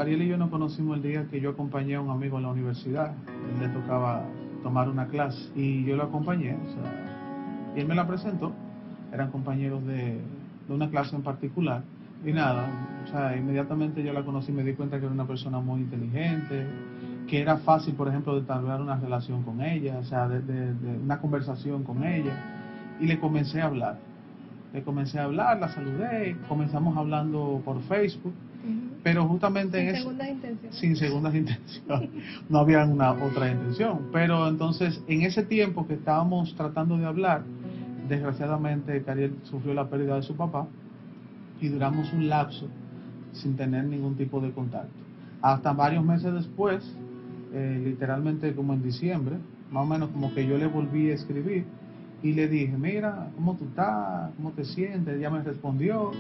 Cariel y yo nos conocimos el día que yo acompañé a un amigo en la universidad. Él le tocaba tomar una clase y yo lo acompañé, o sea, y él me la presentó. Eran compañeros de una clase en particular. Y nada, o sea, inmediatamente yo la conocí y me di cuenta que era una persona muy inteligente, que era fácil, por ejemplo, de entablar una relación con ella, o sea, de una conversación con ella. Y le comencé a hablar. Le comencé a hablar, la saludé, comenzamos hablando por Facebook, pero justamente sin en ese, segundas intenciones. sin segundas intenciones, no había una otra intención. Pero entonces, en ese tiempo que estábamos tratando de hablar, desgraciadamente Cariel sufrió la pérdida de su papá y duramos un lapso sin tener ningún tipo de contacto. Hasta varios meses después, literalmente como en diciembre, más o menos como que yo le volví a escribir y le dije, mira, ¿cómo tú estás? ¿Cómo te sientes? Ella me respondió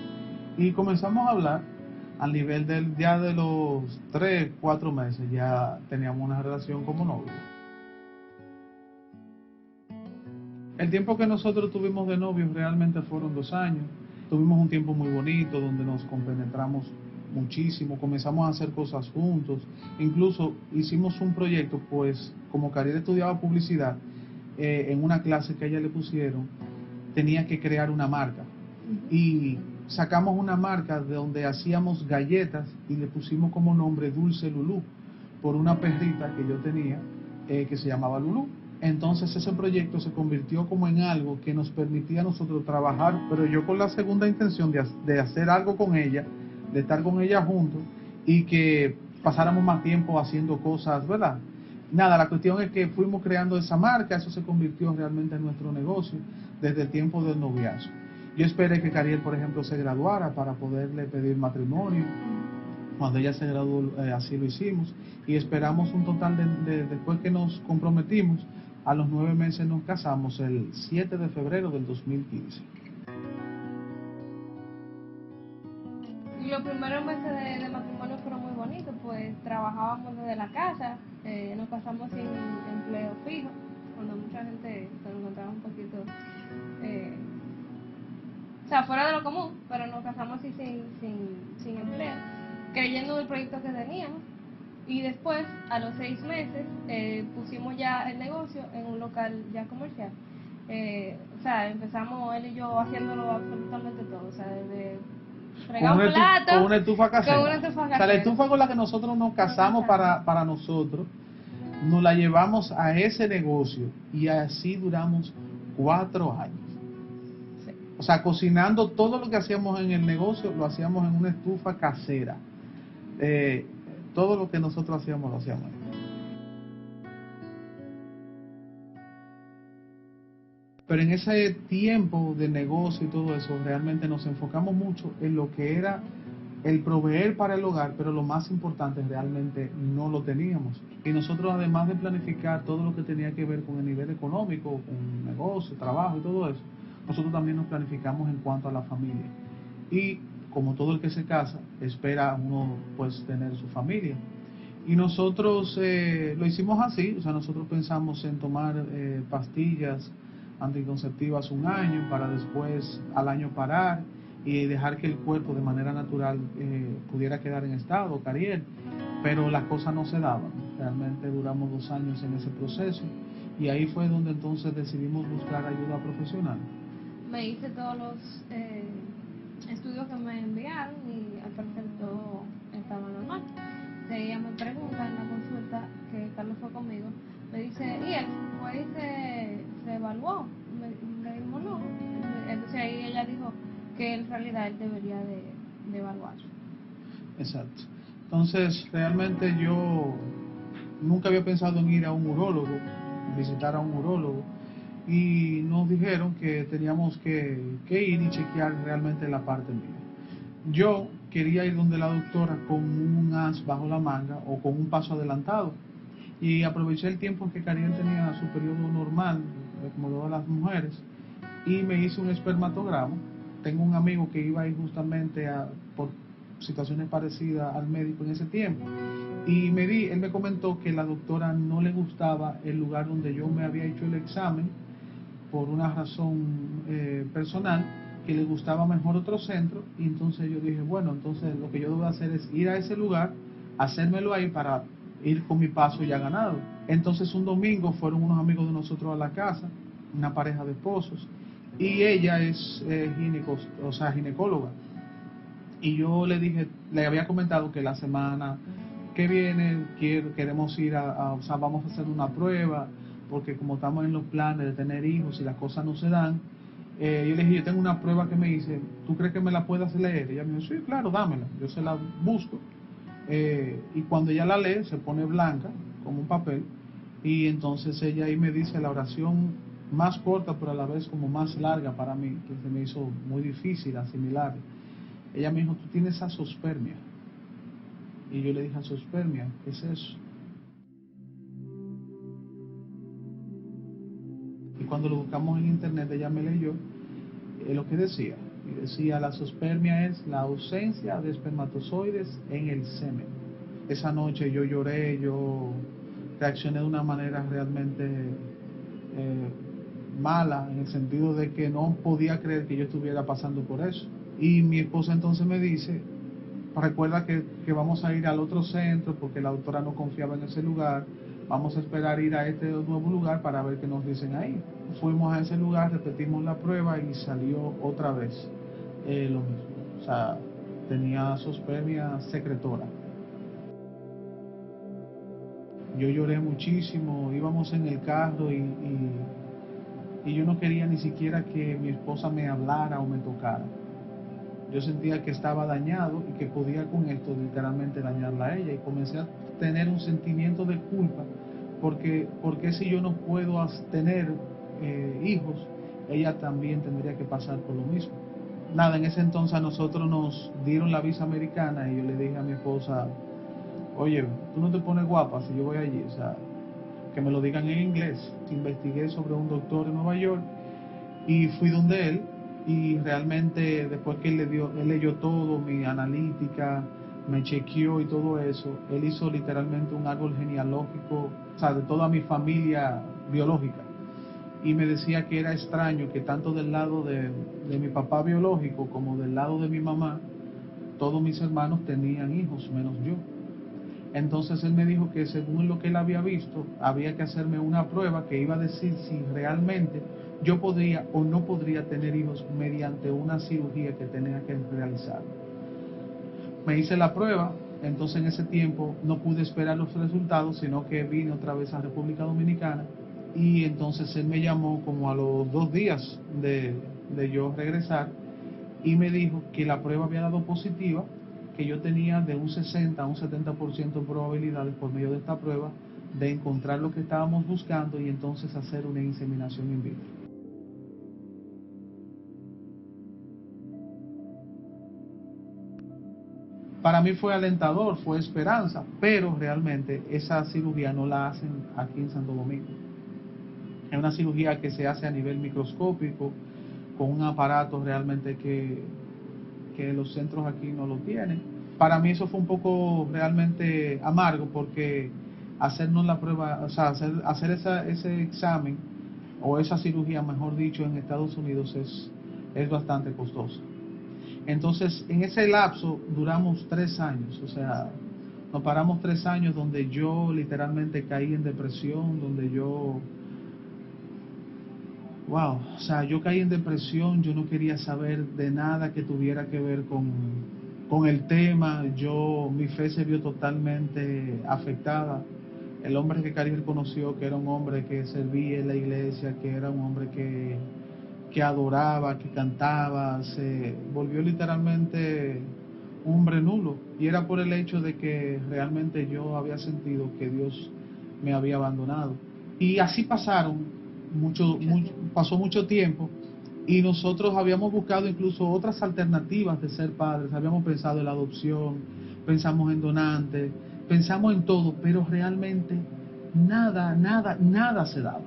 y comenzamos a hablar. Al nivel del ya de los 3, 4 meses ya teníamos una relación como novios. El tiempo que nosotros tuvimos de novios realmente fueron 2 años. Tuvimos un tiempo muy bonito donde nos compenetramos muchísimo, comenzamos a hacer cosas juntos. Incluso hicimos un proyecto, pues como Cariel estudiaba publicidad, en una clase que a ella le pusieron, tenía que crear una marca. Y sacamos una marca de donde hacíamos galletas y le pusimos como nombre Dulce Lulú, por una perrita que yo tenía que se llamaba Lulú. Entonces ese proyecto se convirtió como en algo que nos permitía a nosotros trabajar, pero yo con la segunda intención de hacer algo con ella, de estar con ella juntos y que pasáramos más tiempo haciendo cosas, ¿verdad? Nada, la cuestión es que fuimos creando esa marca, eso se convirtió realmente en nuestro negocio desde el tiempo del noviazgo. Yo esperé que Cariel, por ejemplo, se graduara para poderle pedir matrimonio. Cuando ella se graduó, así lo hicimos. Y esperamos un total después que nos comprometimos, a los 9 meses nos casamos el 7 de febrero del 2015. Los primeros meses de matrimonio fueron muy bonitos, pues trabajábamos desde la casa, nos casamos sin empleo fijo, cuando mucha gente se lo encontraba un poquito, o sea, fuera de lo común, pero nos casamos así sin empleo, creyendo en el proyecto que teníamos. Y después, a los 6 meses, pusimos ya el negocio en un local ya comercial. O sea, empezamos él y yo haciéndolo absolutamente todo, o sea, desde fregar un plato, con una estufa casera. con una estufa casera. O sea, la estufa con la que nosotros nos casamos para nosotros, nos la llevamos a ese negocio y así duramos 4 años. Sí. O sea, cocinando todo lo que hacíamos en el negocio, lo hacíamos en una estufa casera. Todo lo que nosotros hacíamos, lo hacíamos. Pero en ese tiempo de negocio y todo eso, realmente nos enfocamos mucho en lo que era el proveer para el hogar, pero lo más importante realmente no lo teníamos. Y nosotros, además de planificar todo lo que tenía que ver con el nivel económico, con negocio, trabajo y todo eso, nosotros también nos planificamos en cuanto a la familia. Y como todo el que se casa, espera uno pues tener su familia. Y nosotros lo hicimos así, o sea, nosotros pensamos en tomar pastillas anticonceptivas 1 año para después al año parar y dejar que el cuerpo de manera natural pudiera quedar en estado, Cariel. Pero las cosas no se daban, realmente duramos 2 años en ese proceso y ahí fue donde entonces decidimos buscar ayuda profesional. Me hice todos los estudios que me enviaron y al parecer todo estaba normal. Ella me pregunta en la consulta que Carlos fue conmigo, me dice, ¿y él fue y se evaluó? Le dijimos no. Entonces ahí ella dijo que en realidad él debería de evaluarse. Exacto. Entonces realmente yo nunca había pensado en ir a un urólogo, visitar a un urólogo, y nos dijeron que teníamos que ir y chequear realmente la parte mía. Yo quería ir donde la doctora con un as bajo la manga o con un paso adelantado y aproveché el tiempo en que Cariel tenía su periodo normal, como todas las mujeres, y me hice un espermatograma. Tengo un amigo que iba a ir justamente por situaciones parecidas al médico en ese tiempo y él me comentó que la doctora no le gustaba el lugar donde yo me había hecho el examen por una razón personal, que le gustaba mejor otro centro, y entonces yo dije, bueno, entonces lo que yo debo hacer es ir a ese lugar hacérmelo ahí para ir con mi paso ya ganado. Entonces un domingo fueron unos amigos de nosotros a la casa, una pareja de esposos, y ella es ginecóloga. Y yo le dije, le había comentado que la semana que viene queremos ir o sea, vamos a hacer una prueba, porque como estamos en los planes de tener hijos y las cosas no se dan, yo le dije, yo tengo una prueba que me dice, ¿tú crees que me la puedas leer? Y ella me dijo, sí, claro, dámela, yo se la busco. Y cuando ella la lee, se pone blanca, como un papel, y entonces ella ahí me dice la oración más corta, pero a la vez como más larga para mí, que se me hizo muy difícil asimilar. Ella me dijo, tú tienes azoospermia. Y yo le dije, azoospermia, ¿qué es eso? Y cuando lo buscamos en internet, ella me leyó lo que decía. Y decía, la azoospermia es la ausencia de espermatozoides en el semen. Esa noche yo lloré, yo reaccioné de una manera realmente mala, en el sentido de que no podía creer que yo estuviera pasando por eso. Y mi esposa entonces me dice, recuerda que vamos a ir al otro centro porque la doctora no confiaba en ese lugar, vamos a esperar ir a este nuevo lugar para ver qué nos dicen ahí. Fuimos a ese lugar, repetimos la prueba y salió otra vez lo mismo. O sea, tenía azoospermia secretora. Yo lloré muchísimo, íbamos en el carro y yo no quería ni siquiera que mi esposa me hablara o me tocara. Yo sentía que estaba dañado y que podía con esto literalmente dañarla a ella, y comencé a tener un sentimiento de culpa porque si yo no puedo tener hijos, ella también tendría que pasar por lo mismo. Nada, en ese entonces a nosotros nos dieron la visa americana y yo le dije a mi esposa, oye, tú no te pones guapa si yo voy allí, o sea, que me lo digan en inglés. Investigué sobre un doctor en Nueva York y fui donde él, y realmente después que él leyó todo, mi analítica, me chequeó y todo eso, él hizo literalmente un árbol genealógico, o sea, de toda mi familia biológica, y me decía que era extraño que tanto del lado de mi papá biológico como del lado de mi mamá, todos mis hermanos tenían hijos, menos yo. Entonces él me dijo que según lo que él había visto, había que hacerme una prueba que iba a decir si realmente yo podría o no podría tener hijos mediante una cirugía que tenía que realizar. Me hice la prueba, entonces en ese tiempo no pude esperar los resultados, sino que vine otra vez a República Dominicana, y entonces él me llamó como a los 2 días de yo regresar y me dijo que la prueba había dado positiva, que yo tenía de un 60 a un 70% de probabilidades por medio de esta prueba de encontrar lo que estábamos buscando y entonces hacer una inseminación in vitro. Para mí fue alentador, fue esperanza, pero realmente esa cirugía no la hacen aquí en Santo Domingo. Es una cirugía que se hace a nivel microscópico, con un aparato realmente que los centros aquí no lo tienen. Para mí eso fue un poco realmente amargo, porque hacernos la prueba, o sea, hacer ese examen o esa cirugía, mejor dicho, en Estados Unidos es bastante costoso. Entonces, en ese lapso duramos 3 años, o sea, nos paramos 3 años donde yo literalmente caí en depresión, donde yo, wow, o sea, yo caí en depresión, yo no quería saber de nada que tuviera que ver con el tema, mi fe se vio totalmente afectada. El hombre que Cariel conoció, que era un hombre que servía en la iglesia, que era un hombre que adoraba, que cantaba, se volvió literalmente un hombre nulo, y era por el hecho de que realmente yo había sentido que Dios me había abandonado. Y así pasó mucho tiempo, y nosotros habíamos buscado incluso otras alternativas de ser padres, habíamos pensado en la adopción, pensamos en donantes, pensamos en todo, pero realmente nada se daba.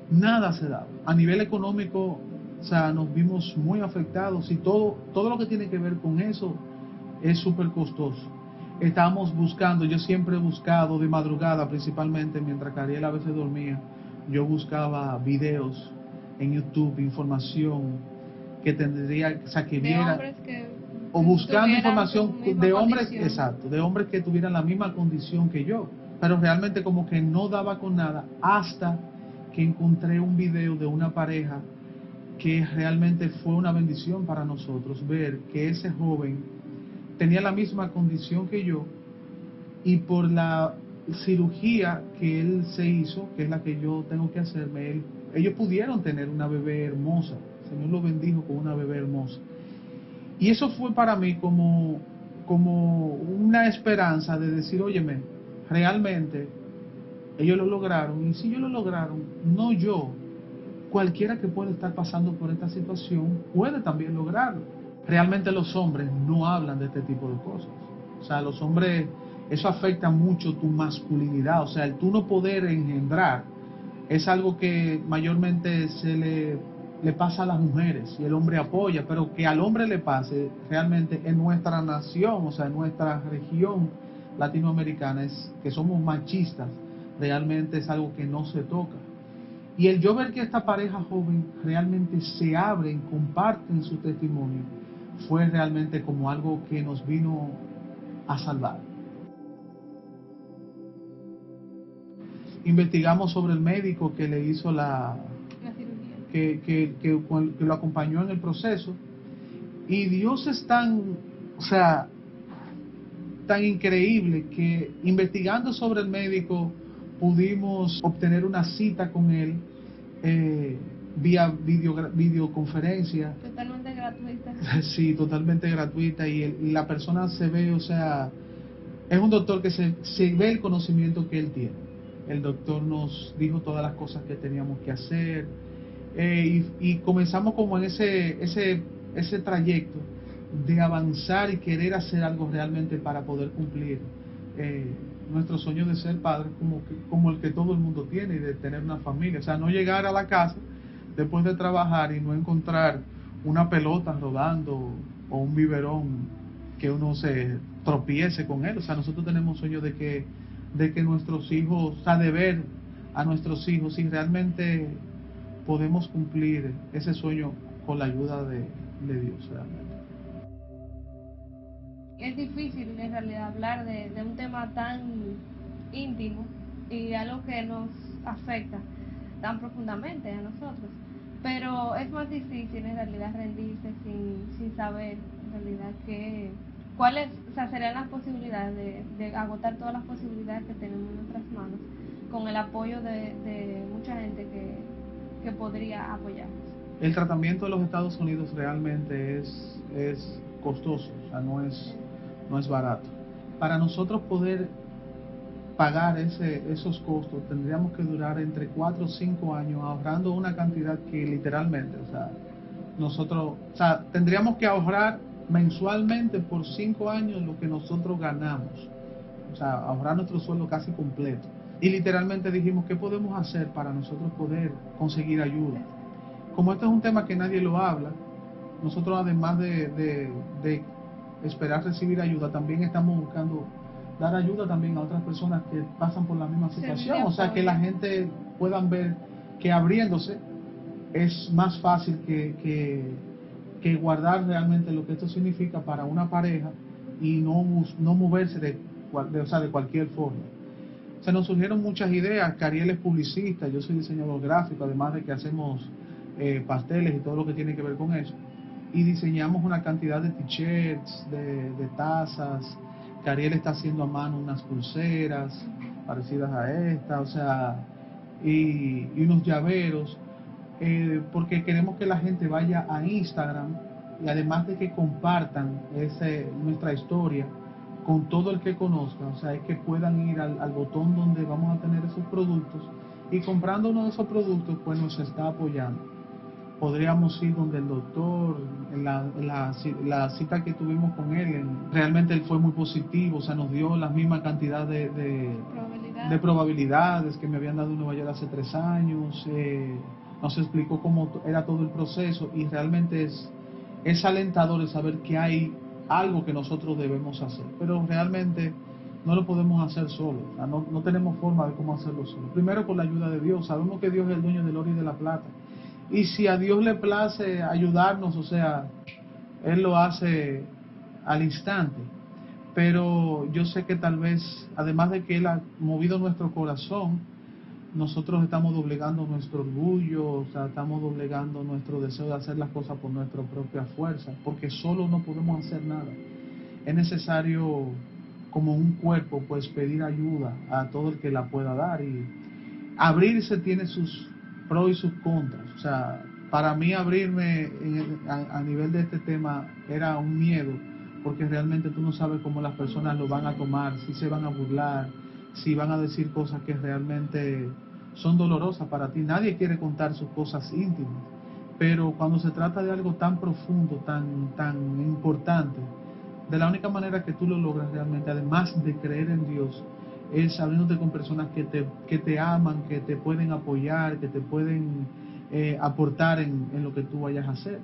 Nada se daba. A nivel económico, o sea, nos vimos muy afectados, y todo lo que tiene que ver con eso es súper costoso. Estábamos buscando, yo siempre he buscado de madrugada, principalmente mientras Cariel a veces dormía, yo buscaba videos en YouTube, información que tendría, o sea, que de viera hombres que o buscando Tuvieran información tu misma de hombres, condición. exacto, de hombres que tuvieran la misma condición que yo, pero realmente como que no daba con nada hasta que encontré un video de una pareja que realmente fue una bendición para nosotros ver que ese joven tenía la misma condición que yo y por la cirugía que él se hizo, que es la que yo tengo que hacerme, ellos pudieron tener una bebé hermosa. El Señor lo bendijo con una bebé hermosa. Y eso fue para mí como una esperanza de decir, óyeme, realmente ellos lo lograron. Y si ellos lo lograron, no yo, cualquiera que pueda estar pasando por esta situación puede también lograrlo. Realmente los hombres no hablan de este tipo de cosas. O sea, los hombres, eso afecta mucho tu masculinidad. O sea, el tú no poder engendrar es algo que mayormente le pasa a las mujeres y el hombre apoya, pero que al hombre le pase realmente en nuestra nación, o sea, en nuestra región latinoamericana, es que somos machistas, realmente es algo que no se toca. Y el yo ver que esta pareja joven realmente se abren, comparten su testimonio, fue realmente como algo que nos vino a salvar. Investigamos sobre el médico que le hizo La cirugía. que lo acompañó en el proceso, y Dios es tan, o sea, tan increíble que investigando sobre el médico pudimos obtener una cita con él vía videoconferencia. Totalmente gratuita. Sí, totalmente gratuita, y la persona se ve, o sea, es un doctor que se ve el conocimiento que él tiene. El doctor nos dijo todas las cosas que teníamos que hacer, y comenzamos como en ese trayecto de avanzar y querer hacer algo realmente para poder cumplir nuestro sueño de ser padres como el que todo el mundo tiene, y de tener una familia. O sea, no llegar a la casa después de trabajar y no encontrar una pelota rodando o un biberón que uno se tropiece con él. O sea, nosotros tenemos sueño de que nuestros hijos, o sea, de ver a nuestros hijos, y realmente podemos cumplir ese sueño con la ayuda de Dios realmente. Es difícil en realidad hablar de un tema tan íntimo y algo que nos afecta tan profundamente a nosotros, pero es más difícil en realidad rendirse sin saber en realidad cuáles, o sea, serían las posibilidades de agotar todas las posibilidades que tenemos en nuestras manos con el apoyo de mucha gente que podría apoyarnos. El tratamiento de los Estados Unidos realmente es costoso, o sea, no es barato. Para nosotros poder pagar esos costos, tendríamos que durar entre 4 o 5 años ahorrando una cantidad que literalmente, o sea, tendríamos que ahorrar mensualmente por 5 años lo que nosotros ganamos, o sea, ahorrar nuestro sueldo casi completo. Y literalmente dijimos, ¿qué podemos hacer para nosotros poder conseguir ayuda? Como este es un tema que nadie lo habla, nosotros además de esperar recibir ayuda, también estamos buscando dar ayuda también a otras personas que pasan por la misma situación. O sea, que la gente puedan ver que abriéndose es más fácil que guardar realmente lo que esto significa para una pareja, y no moverse de cualquier forma. Se nos surgieron muchas ideas. Cariel es publicista, yo soy diseñador gráfico, además de que hacemos pasteles y todo lo que tiene que ver con eso, y diseñamos una cantidad de t-shirts, de tazas. Cariel está haciendo a mano unas pulseras parecidas a esta, o sea, y unos llaveros, porque queremos que la gente vaya a Instagram, y además de que compartan nuestra historia con todo el que conozca, o sea, es que puedan ir al botón donde vamos a tener esos productos, y comprando uno de esos productos pues nos está apoyando. Podríamos ir donde el doctor, en la cita que tuvimos con él, realmente él fue muy positivo, o sea, nos dio la misma cantidad de probabilidades que me habían dado en Nueva York hace 3 años, nos explicó cómo era todo el proceso, y realmente es alentador el saber que hay algo que nosotros debemos hacer, pero realmente no lo podemos hacer solos, o sea, no tenemos forma de cómo hacerlo solo. Primero, con la ayuda de Dios. Sabemos que Dios es el dueño del oro y de la plata, y si a Dios le place ayudarnos, o sea, Él lo hace al instante. Pero yo sé que tal vez, además de que Él ha movido nuestro corazón, nosotros estamos doblegando nuestro orgullo, o sea, estamos doblegando nuestro deseo de hacer las cosas por nuestra propia fuerza, porque solo no podemos hacer nada. Es necesario, como un cuerpo, pues pedir ayuda a todo el que la pueda dar, y abrirse tiene sus pros y sus contras. O sea, para mí abrirme a nivel de este tema era un miedo, porque realmente tú no sabes cómo las personas lo van a tomar, si se van a burlar, si van a decir cosas que realmente son dolorosas para ti. Nadie quiere contar sus cosas íntimas, pero cuando se trata de algo tan profundo, tan importante, de la única manera que tú lo logras realmente, además de creer en Dios, es abriéndote con personas que te aman, que te pueden apoyar, que te pueden aportar en lo que tú vayas a hacer.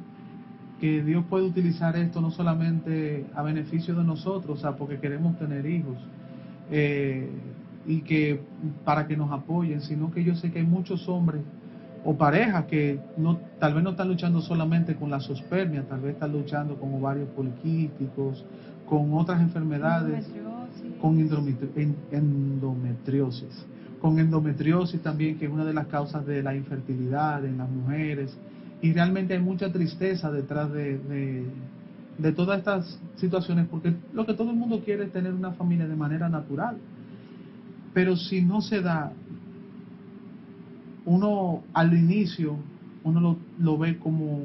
Que Dios puede utilizar esto no solamente a beneficio de nosotros, o sea, porque queremos tener hijos, y que para que nos apoyen, sino que yo sé que hay muchos hombres o parejas que tal vez no están luchando solamente con la zoospermia, tal vez están luchando con ovarios poliquísticos, con otras enfermedades, con endometriosis también, que es una de las causas de la infertilidad en las mujeres. Y realmente hay mucha tristeza detrás de todas estas situaciones, porque lo que todo el mundo quiere es tener una familia de manera natural. Pero si no se da, uno al inicio, uno lo ve como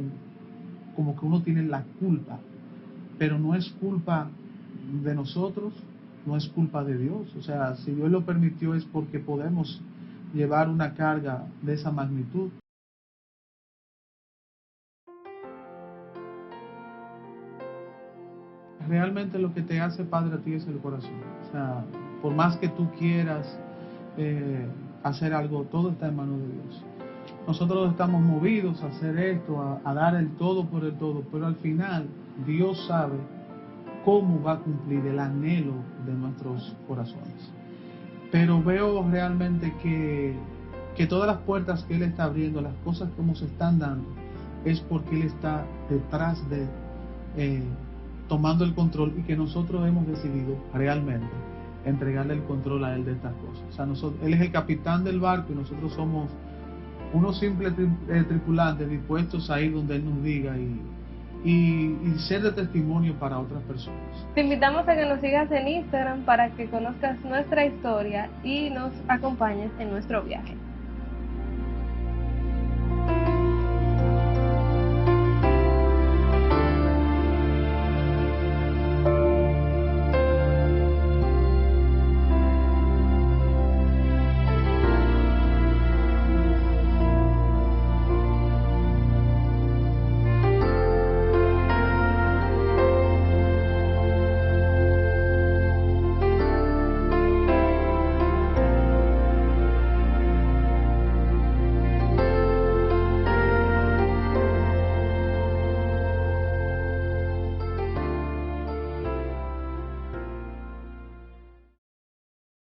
que uno tiene la culpa, pero no es culpa de nosotros, no es culpa de Dios. O sea, si Dios lo permitió es porque podemos llevar una carga de esa magnitud. Realmente lo que te hace padre a ti es el corazón. O sea, por más que tú quieras hacer algo, todo está en manos de Dios. Nosotros estamos movidos a hacer esto, a dar el todo por el todo, pero al final Dios sabe cómo va a cumplir el anhelo de nuestros corazones. Pero veo realmente que todas las puertas que Él está abriendo, las cosas como se están dando, es porque Él está detrás de tomando el control, y que nosotros hemos decidido realmente entregarle el control a Él de estas cosas. O sea, Él es el capitán del barco y nosotros somos unos simples tripulantes dispuestos a ir donde Él nos diga y ser de testimonio para otras personas. Te invitamos a que nos sigas en Instagram para que conozcas nuestra historia y nos acompañes en nuestro viaje.